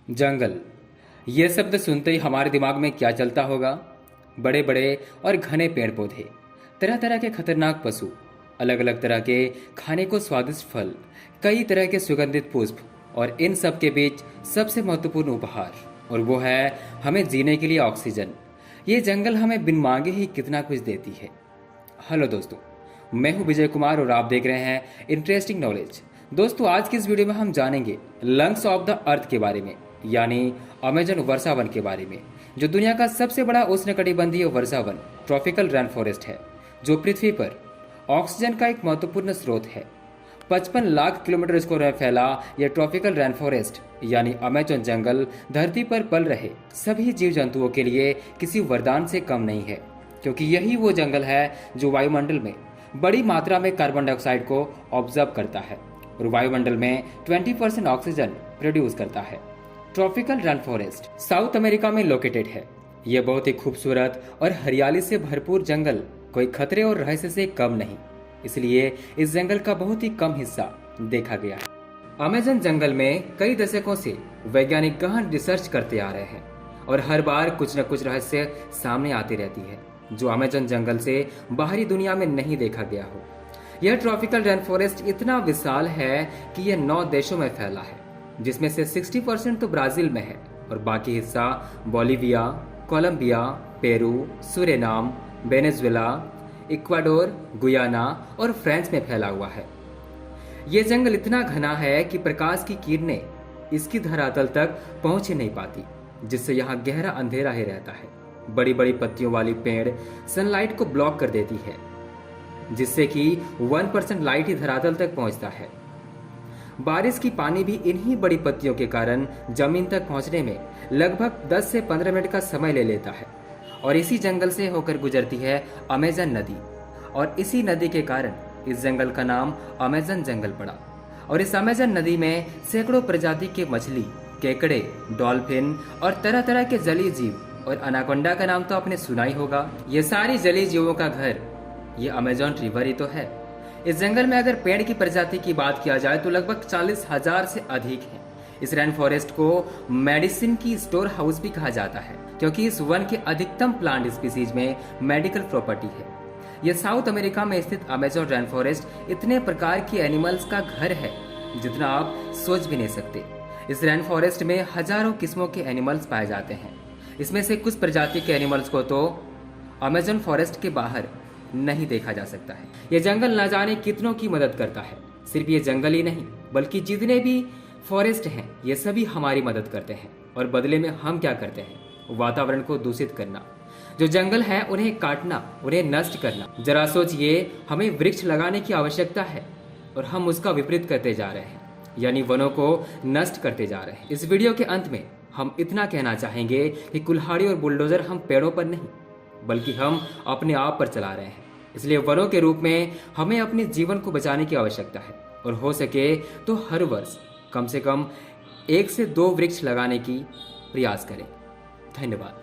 जंगल। यह शब्द सुनते ही हमारे दिमाग में क्या चलता होगा? बड़े बड़े और घने पेड़ पौधे, तरह तरह के खतरनाक पशु, अलग अलग तरह के खाने को स्वादिष्ट फल, कई तरह के सुगंधित पुष्प और इन सब के बीच सबसे महत्वपूर्ण उपहार, और वो है हमें जीने के लिए ऑक्सीजन। ये जंगल हमें बिन मांगे ही कितना कुछ देती है। हेलो दोस्तों, मैं हूं विजय कुमार और आप देख रहे हैं इंटरेस्टिंग नॉलेज। दोस्तों, आज की इस वीडियो में हम जानेंगे लंग्स ऑफ द अर्थ के बारे में, यानी अमेजन वर्षावन के बारे में, जो दुनिया का सबसे बड़ा उष्णकटिबंधीय वर्षावन ट्रॉपिकल रेन फॉरेस्ट है, जो पृथ्वी पर ऑक्सीजन का एक महत्वपूर्ण स्रोत है। 55 लाख किलोमीटर स्क्वायर में फैला यह ट्रॉपिकल रेन फॉरेस्ट यानी अमेजन जंगल धरती पर पल रहे सभी जीव जंतुओं के लिए किसी वरदान से कम नहीं है, क्योंकि यही वो जंगल है जो वायुमंडल में बड़ी मात्रा में कार्बन डाइऑक्साइड को ऑब्जर्व करता है और वायुमंडल में 20% ऑक्सीजन प्रोड्यूस करता है। Tropical rain forest south America में लोकेटेड है। यह बहुत ही खूबसूरत और हरियाली से भरपूर जंगल कोई खतरे और रहस्य से कम नहीं, इसलिए इस जंगल का बहुत ही कम हिस्सा देखा गया है। अमेजन जंगल में कई दशकों से वैज्ञानिक गहन रिसर्च करते आ रहे हैं और हर बार कुछ न कुछ रहस्य सामने आती रहती है जो अमेजन जंगल से बाहरी दुनिया में नहीं देखा गया हो। यह ट्रॉपिकल रेन फॉरेस्ट इतना विशाल है कि यह 9 देशों में फैला है, जिसमें से 60% तो ब्राजील में है और बाकी हिस्सा Bolivia, Colombia, Peru, Suriname, Venezuela, Ecuador, Guyana और फ्रांस में फैला हुआ है। यह जंगल इतना घना है कि प्रकाश की किरणें इसकी धरातल तक पहुंच ही नहीं पाती, जिससे यहाँ गहरा अंधेरा ही रहता है। बड़ी बड़ी पत्तियों वाली पेड़ सनलाइट को ब्लॉक कर देती है, जिससे कि 1% लाइट ही धरातल तक पहुंचता है। बारिश की पानी भी इन्हीं बड़ी पत्तियों के कारण जमीन तक पहुंचने में लगभग 10 से 15 मिनट का समय ले लेता है और इसी जंगल से होकर गुजरती है अमेजन नदी, और इसी नदी के कारण इस जंगल का नाम अमेजन जंगल पड़ा। और इस अमेजन नदी में सैकड़ों प्रजाति के मछली, केकड़े, डॉल्फिन और तरह तरह के जलीय जीव, और अनाकोंडा का नाम तो आपने सुना ही होगा। ये सारी जलीय जीवों का घर ये अमेजन रिवर ही तो है। इस जंगल में अगर पेड़ की प्रजाति की बात किया जाए तो लगभग 40,000 से अधिक है। इस रेन फॉरेस्ट को मेडिसिन की स्टोर हाउस भी कहा जाता है, क्योंकि इस वन के अधिकतम प्लांट स्पीसीज में मेडिकल प्रॉपर्टी है। यह साउथ अमेरिका में स्थित अमेजन रेन फॉरेस्ट इतने प्रकार के एनिमल्स का घर है जितना आप सोच भी नहीं सकते। इस रेन फॉरेस्ट में हजारों किस्मों के एनिमल्स पाए जाते हैं। इसमें से कुछ प्रजाति के एनिमल्स को तो अमेजन फॉरेस्ट के बाहर नहीं देखा जा सकता है। यह जंगल न जाने कितनों की मदद करता है। सिर्फ ये जंगल ही नहीं, बल्कि जितने भी फॉरेस्ट हैं ये सभी हमारी मदद करते हैं। और बदले में हम क्या करते हैं? वातावरण को दूषित करना। जो जंगल है उन्हें काटना, उन्हें नष्ट करना। जरा सोचिए, हमें वृक्ष लगाने की आवश्यकता है और हम उसका विपरीत करते जा रहे हैं, यानी वनों को नष्ट करते जा रहे हैं। इस वीडियो के अंत में हम इतना कहना चाहेंगे कि कुल्हाड़ी और बुलडोजर हम पेड़ों पर नहीं, बल्कि हम अपने आप पर चला रहे हैं। इसलिए वनों के रूप में हमें अपने जीवन को बचाने की आवश्यकता है और हो सके तो हर वर्ष कम से कम 1 से 2 वृक्ष लगाने की प्रयास करें। धन्यवाद।